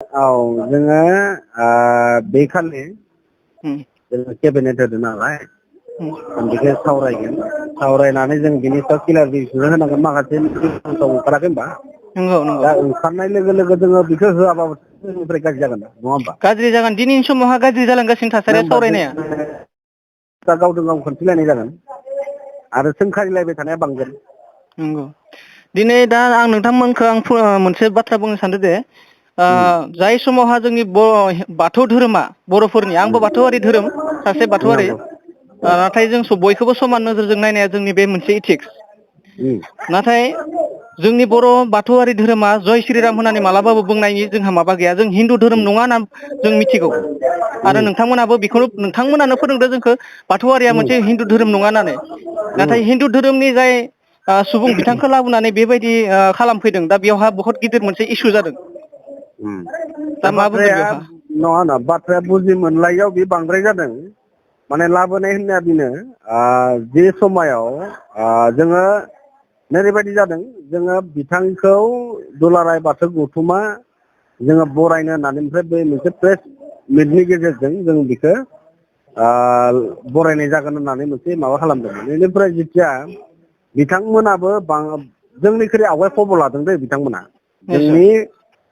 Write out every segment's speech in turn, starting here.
औ जोङो बे खालि उम जोङो केबिनेट होदों नालाय उम जों बेखौ सावरायगोन सावरायनानै जों बिनि सायाव क्लियार डिसिसन होनांगोन माखासे ओंखाराखै होनबा नंगौ नंगौ दा ओंखारनाय लोगो लोगो जोङो बेखौ होआबाबो जोंनिफ्राय गाज्रि जागोन नङा होमबा गाज्रि जागोन दिनैनि समावहा गाज्रि जालांगासिनो नों थासारिया होमबा सावरायनाया जों दा गावजों गाव खोन्थिलायनाय जागोन आरो सोंखारिलायबाय थानाया बांगोन नंगौ दिनै दा आं नोंथांमोनखौ आं मोनसे बाथ्रा बुंनो सानदों दे जाय समावहा जोंनि बाथौ धोरोमा बर'फोरनि आंबो बाथौआरि धोरोम सासे बाथौआरि नंगौ नाथाय जों बयखौबो समान नोजोरजों नायनाया जोंनि बे मोनसे इथिक्स नाथाय जोंनि बर' बाथौआरि धोरोमा जय श्रीराम होननानै मालाबाबो बुंनायनि जोंहा माबा गैया जों हिन्दु धोरोम नङा होनना जों मिथिगौ आरो नोंथांमोनाबो बेखौनो नोंथांमोनानो फोरोंदों जोंखौ बाथौआरिया मोनसे हिन्दु धोरोम नङा होननानै नाथाय हिन्दु धोरोमनि जाय सुबुं बिथांखौ लाबोनानै बेबायदि खालामफैदों दा बेयावहा बहुत गिदिर मोनसे इसु जादों दा मा बुंगोन बाथ्राया बेवहा नङा बाथ्राया बुजि मोनलायियाव बे बांद्राय जादों माने लाबोनाय होननाया बेनो जे समायाव जोङो ओरैबायदि जादों जोङो बिथांखौ दुलाराय बाथौ गौथुमा जोङो बरायनो होननानै ओमफ्राय बे मोनसे प्रेस मिटनि गेजेरजों जों बेखौ बरायनाय जागोन होननानै मोनसे माबा खालामदोंमोन बेनिफ्राय जेथिया बिथांमोनाबो जोंनिख्रुइ आवगाय खबर लादों दै बिथांमोना निस्सय जोंनि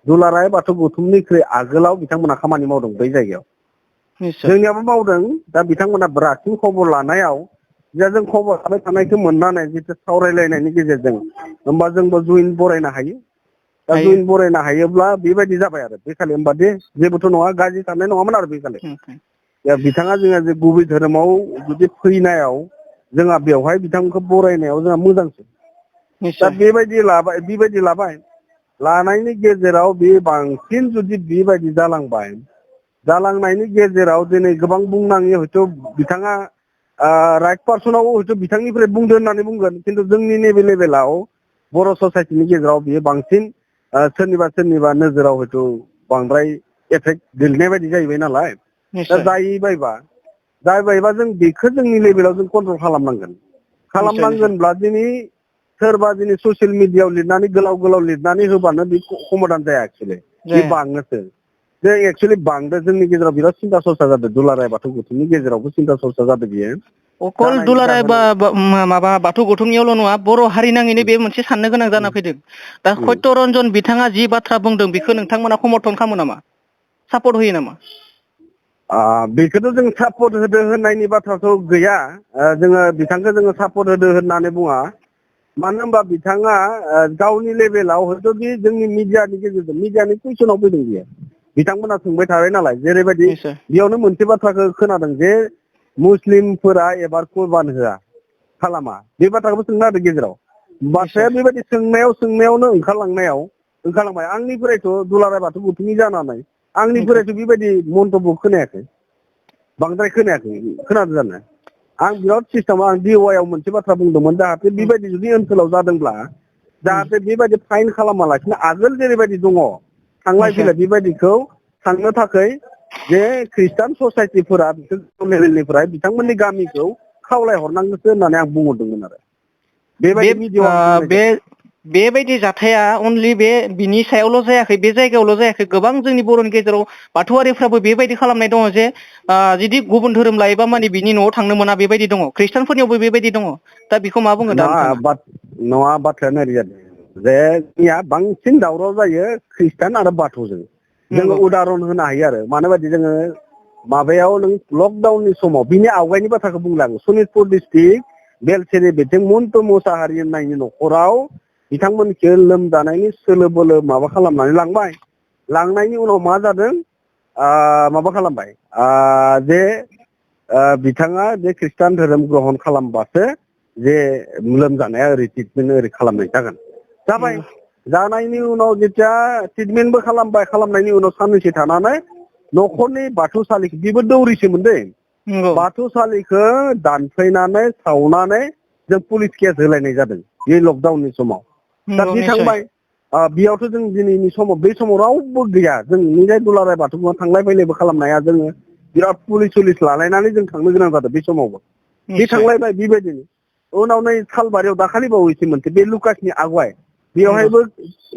दुलाराय बाथौ गौथुमनिख्रुइ आगोलाव बिथांमोना खामानि मावदों बै जायगायाव निस्सय जोंनियाबो मावदों दा बिथांमोना रासिन खबर लानायाव जा जों खबर लाबाय थानायखौ मोननानै जितु सावरायलायनायनि गेजेरजों होमबा जोंबो जुइन बरायनो हायो दा हायो जुइन बरायनो हायोब्ला बेबायदि जाबाय आरो बे खालि होमबा दे जेबोथ' नङा गाज्रि साननाय नङामोन आरो बे खालि बिथाङा जोंहा जे गुबै धोरोमाव जुदि फैनायाव जोंहा बेवहाय बिथांखौ बरायनायाव जोंहा मोजांसो दा निस्सय बेबायदि लाबाय लानायनि गेजेराव बे बांसिन जुदि बेबायदि जालांनायनि गेजेराव दिनै गोबां बुंनाङि हयथ' बिथाङा राइट पार्सनाव हयथ' बिथांनिफ्राय बुंदो होननानै बुंगोन खिन्थु जोंनि नैबे लेभेलाव बर' ससाइटिनि गेजेराव बियो बांसिन सोरनिबा नोजोराव हयथ' बांद्राय एफेक्ट गोलैनाय बायदि जाहैबाय नालाय दा निस्सय जायबायबा जों बेखौ जोंनि लेभेलाव जों कन्ट्रल निस्सय निस्सय खालामनांगोनब्ला दिनै सोरबा दिनै ससियेल मिडियाआव लिरनानै गोलाव लिरनानै होबानो बे समादान जाया एक्सुवेलि बे जाया बाङोसो जों एक्सुवेलि बांदो जोंनि गेजेराव बिराद सिन्था सरसा जादों दुलाराय बाथौ गौथुमनि गेजेरावबो सिन्था सरसा जादों बियो अकल जानायनि दुलाराय जाहोनाव माबा बाथौ गौथुमनियावल' नङा बर' हारि नाङैनो बे मोनसे साननो गोनां जाना फैदों दा सत्य रन्जन बिथाङा जि बाथ्रा बुंदों बेखौ नोंथांमोना समर्थन खालामो नामा सापर्ट होयो नामा बेखौथ' जों सापर्ट होदो होननायनि बाथ्राथ' गैया जोङो बिथांखौ जोङो सापर्ट होदो होननानै बुङा मानो होनबा बिथाङा गावनि लेभेलाव हयथ' बे जोंनि मिडियानि गेजेरजों मिडियानि कुइसनाव फैदों बियो बिथांमोना सोंबाय थाबाय नालाय जेरैबायदि निस्सय बेयावनो मोनसे बाथ्राखौ खोनादों जे मुस्लिमफोरा एबार कुरबान होआ खालामा बे बाथ्राखौबो सोंनो हादों गेजेराव निस्सय बाथ्राया बेबायदि सोंनायावनो ओंखारलांनायाव आंनिफ्रायथ' दुलाराय बाथौ गौथुमनि जानानै निस्सय आंनिफ्रायथ' बेबायदि मन्तब्य खोनायाखै बांद्राय खोनायाखै खोनादों जानो आं बिराद सिस्टेमाव आं DOI आव मोनसे बाथ्रा बुंदोंमोन जाहाथे बेबायदि जुदि ओनसोलाव जादोंब्ला जाहाथे बेबायदि फाइन खालामालासिनो आगोल जेरैबायदि दङ थांलाय निस्सय फैलाय बेबायदिखौ थांनो थाखाय जे खृष्टान ससाइटिफोरा बिसोर लेभेलनिफ्राय बिथांमोननि गामिखौ खावलायहरनांगोसो होननानै आं बुंहरदोंमोन आरो बे बेबायदि मिडियाआव आं बुंनाय जादों बेबायदि जाथाया अनलि बिनि सायावल' जायाखै बे जायगायावल' जायाखै गोबां जोंनि बर'नि गेजेराव बाथौआरिफ्राबो बेबायदि खालामनाय दङ जे जुदि गुबुन धोरोम लायोबा माने बिनि न'आव थांनो मोना बेबायदि दङ खृष्टानफोरनियावबो बेबायदि दङ दा बेखौ मा बुङो दा नोंथाङा नङा बाथ्राया नोरै जादों जे जोंनिया बांसिन दावराव जायो खृष्टान आरो बाथौजों जोङो नंगौ उदाहरन होनो हायो आरो मानो बायदि जोङो माबायाव नों लकडाउननि समाव बिनि आवगायनि बाथ्राखौ बुंलाङो सनितपुर डिस्ट्रिक्ट बेलसेरि बिथिं मन्टु मोसाहारि होननायनि न'खराव बिथांमोनखौ लोमजानायनि सोलो बोलो माबा खालामनानै लांबाय लांनायनि उनाव मा जादों माबा खालामबाय जे बिथाङा जे खृष्टान धोरोम ग्रहन खालामबासो जे लोमजानाया ओरै ट्रिटमेन्ट ओरै खालामनाय जागोन जाबाय नंगौ जानायनि उनाव जेथिया ट्रिटमेन्टबो खालामनायनि उनाव साननैसो थानानै न'खरनि बाथौसालिखौ बेबो दौरिसोमोन दै नंगौ बाथौसालिखौ दानफायनानै सावनानै जों पुलिस केस होलायनाय जादों बे लकडाउननि समाव दा नंगौ बे निस्सय थांबाय बेयावथ' जों दिनैनि समाव बे समाव रावबो गैया जों निजाय दुलाराय बाथौ थांलाय फैलायबो खालामनो हाया जोङो बिराद पुलिस लालायनानै जों थांनो गोनां जादों बे समावबो बे निस्सय थांलायबाय बेबायदिनो उनाव नै सालबारियाव दाखालि बावैसो मोनसे बे लुकासनि आगुवाय नंगौ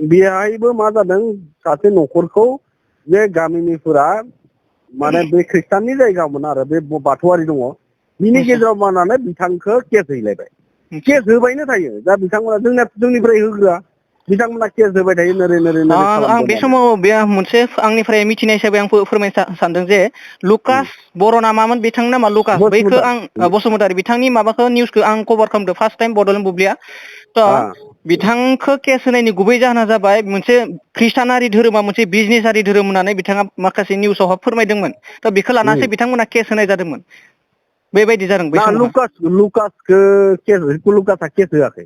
बेवहायबो मा जादों सासे न'खरखौ बे गामिनिफोरा माने बे खृष्टाननि जायगामोन आरो बे बाथौआरि दङ बिनि गेजेराव मानानै बिथांखौ केस हैलायबाय केस होबायनो थायो दा बिथांमोना जोंनिफ्राय होग्रा बिथांमोना केस होबाय थायो नोरै आं बे समाव बे मोनसे आंनिफ्राय मिथिनाय हिसाबै आं फोरमायनो सानदों जे लुकास बर' नामामोन बिथांनि नामा लुकास बैखौ आं बसुमतारी बिथांनि माबाखौ निउसखौ आं कभार खालामदों फार्स्ट टाइम बड'लेण्ड बुब्लिया थ' बिथांखौ केस होनायनि गुबै जाहोना जाबाय मोनसे ख्रिस्टानारि धोरोमा मोनसे बिजनेसारि धोरोम होननानै बिथाङा माखासे निउसाव फोरमायदोंमोन थ' बेखौ लानासो बिथांमोना केस होनाय जादोंमोन बेबायदि जादों बै समाव लुकासआ केस होआखै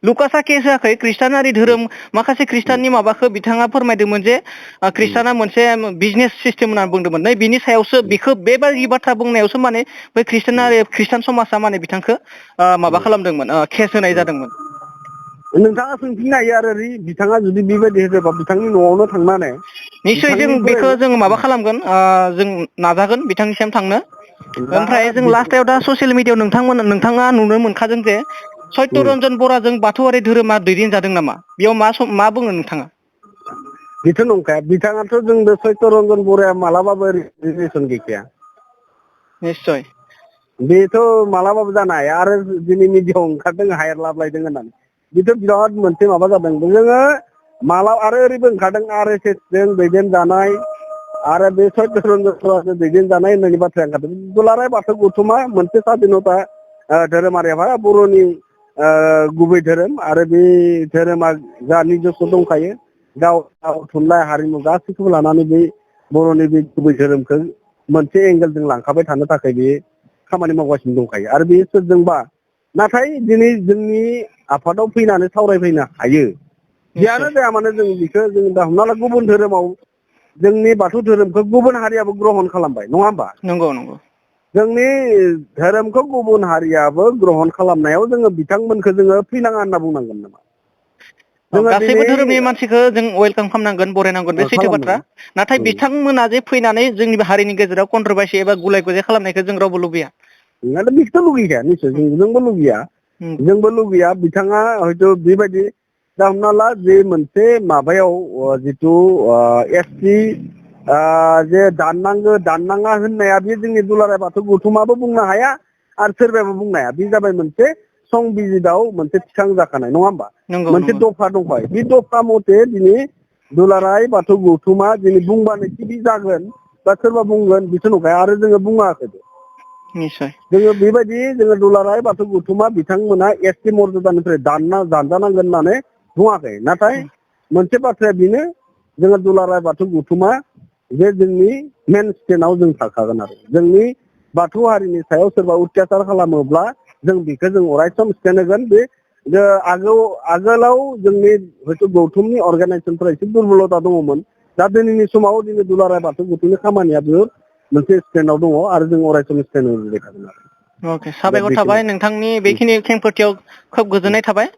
लुकासआ केस होआखै ख्रिस्टानारि धोरोम माखासे ख्रिस्टाननि माबाखौ बिथाङा फोरमायदोंमोन जे ख्रिस्टाना मोनसे बिजनेस सिस्टेम होननानै बुंदोंमोन नै बिनि सायावसो बेखौ बेबायदि बाथ्रा बुंनायावसो माने बै ख्रिस्टान समाजा माने बिथांखौ माबा खालामदोंमोन केस होनाय जादोंमोन नोंथाङा सोंफिननो हायो आरो बिथाङा जुदि बेबायदि होदोंबा बिथांनि न'आवनो थांनानै निस्सय जों बेखौ जों माबा खालामगोन जों नाजागोन बिथांनिसिम थांनो ओमफ्राय जों लास्टाव दा ससियेल मिडियायाव नोंथाङा नुनो मोनखादों जे सत्यरन्जन बराजों बाथौआरि धोरोमा दैदेनजादों नामा बेयाव मा बुङो नोंथाङा बेथ' नंखाया बिथाङाथ' जोंनो सत्यरन्जन बराया मालाबाबो रिलेसन गैखाया निस्सय बेथ' मालाबाबो जानो हाया आरो दिनै मिडियाआव ओंखारदों हायार लाबलायदों होननानै बेथ' बिराद मोनसे माबा जादों जोङो आरो ओरैबो ओंखारदों RSS जों दैदेनजानाय आरो बे सत्यरन्जन बराजों दैदेनजानाय होननायनि बाथ्राया ओंखारदों दुलाराय बाथौ गौथुमा मोनसे स्वाधीनता धोरोमारि आफाद बर'नि गुबै धोरोम आरो बे धोरोमा जा निजस्व दंखायो गाव थुनलाइ हारिमु गासैखौबो लानानै बे बर'नि बे गुबै धोरोमखौ मोनसे एंगेलजों लांखाबाय थानो थाखाय बे खामानि मावगासिनो दंखायो आरो बे सोरजोंबा नाथाय दिनै जोंनि आफादाव फैनानै सावरायफैनो हायो जियानो जाया मानो जों बेखौ जों दा हमना ला गुबुन धोरोमाव जोंनि बाथौ धोरोमखौ गुबुन हारियाबो ग्रहन खालामबाय नङा होमबा नंगौ जोंनि धोरोमखौ गुबुन हारियाबो ग्रहन खालामनायाव जोङो बिथांमोनखौ जोङो फैनाङा होनना बुंनांगोन नामा गासैबो धोरोमनि मानसिखौ जों वेलकाम खालामनांगोन बरायनांगोन बे सैथो बाथ्रा नाथाय बिथांमोना जे फैनानै जोंनि हारिनि गेजेराव कन्ट्रभारसि एबा गुलाय गुजाय खालामनायखौ जों रावबो लुबैया बेखौथ' लुगैखाया निस्सय जोंबो लुगैया बिथाङा हयथ' बेबायदि दा हमना ला जे मोनसे माबायाव जिथु SC जे दाननाङा होननाया बे जोंनि दुलाराय बाथौ गौथुमाबो बुंनो हाया आरो सोरबायाबो बुंनो हाया बे जाबाय मोनसे संबिजिताव मोनसे थिखां जाखानाय नङा होमबा मोनसे दफा दंखायो बे दफा मथे दिनै दुलाराय बाथौ गौथुमा दिनै बुंबानो बि जागोन बा सोरबा बुंगोन बिथ' नंखाया आरो जोङो बुङाखैबो जोङो बेबायदि जोङो दुलाराय बाथौ गौथुमा बिथांमोना ST मर्यादानिफ्राय दानजानांगोन होननानै बुङाखै नाथाय मोनसे बाथ्राया बेनो जोङो दुलाराय बाथौ गौथुमा जे जोंनि मेन स्टेन्डआव जों थाखागोन आरो जोंनि बाथौ हारिनि सायाव सोरबा अत्याचार खालामोब्ला जों बेखौ जों अरायसम स्टेन्ड होगोन बे आगोलाव जोंनि हयथ' गौथुमनि अर्गानाइजेसनफोरा एसे दुरबलता दङमोन दा दिनैनि समाव जोंनि दुलाराय बाथौ गौथुमनि खामानियाबो मोनसे स्टेन्डआव दङ आरो जों अरायसम स्टेन्ड होबाय थागोन आरो अके साबायखर थाबाय नोंथांनि बेखिनि खेंफोरथियाव खोब गोजोननाय थाबाय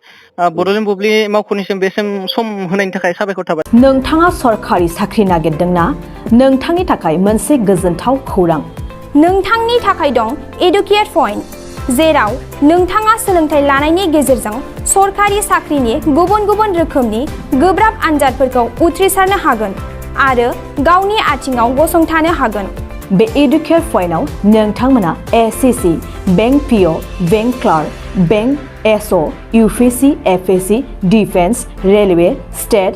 बड'लेण्ड बुब्लि मावख'निसिम बेसिम सम होनायनि थाखाय साबायखर थाबाय नोंथाङा सरखारि साख्रि नागिरदोंना नोंथांनि थाखाय मोनसे गोजोनथाव खौरां नोंथांनि थाखाय दं एडुकेट पइन्ट जेराव नोंथाङा सोलोंथाइ लानायनि गेजेरजों सरखारि साख्रिनि गुबुन गुबुन रोखोमनि गोब्राब आनजादफोरखौ उथ्रिसारनो हागोन आरो गावनि आथिङाव गसंथानो हागोन बे एडुकेट पइन्टआव नोंथांमोना SCC bank PO bank clerk bank SO UPSC FSC defence railway state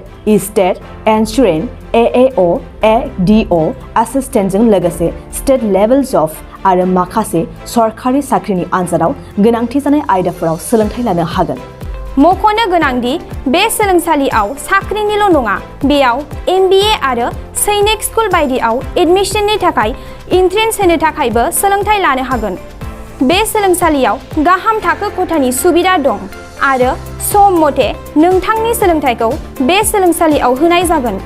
insurance AAO ADO एसिस्टेन्टजों लोगोसे स्टेट लेभेल जब आरो माखासे सरखारि साख्रिनि आनजादाव गोनांथि जानाय आयदाफोराव सोलोंथाइ लानो हागोन मख'नो गोनांदि बे सोलोंसालियाव साख्रिनिल' नङा बेयाव MBA आरो सैनिक स्कुल बायदियाव एडमिशननि थाखाय एन्ट्रेन्स होनो थाखायबो सोलोंथाइ लानो हागोन बे सोलोंसालियाव गाहाम थाखो खथानि सुबिदा दं आरो सम मथे नोंथांनि सोलोंथाइखौ बे सोलोंसालियाव होनाय जागोन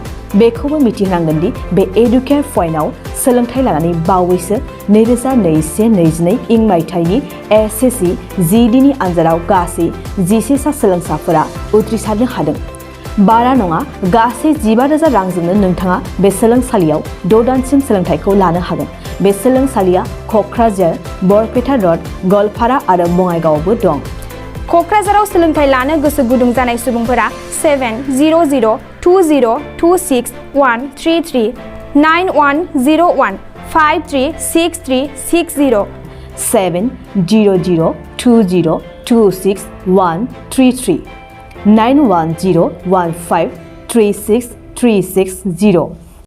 बेखौबो मिथिनांगोन दि बे एडुकेट पइन्टआव सोलोंथाइ लानानै बावैसो 2021-22 इं मायथाइनि SSC GDनि आनजादाव गासै 11 सा सोलोंसाफोरा उथ्रिसारनो हादों बारा नङा गासै 15,000 रांजोंनो नोंथाङा बे सोलोंसालियाव 6 दानसिम सोलोंथाइखौ लानो हागोन बे सोलोंसालिया क'क्राझार बरपेटा रड गवालपारा आरो बङाइगावआवबो दं क'क्राझाराव सोलोंथाइ लानो गोसो गुदुं जानाय सुबुंफोरा 7002026 133 9101 536360 700202613391015363660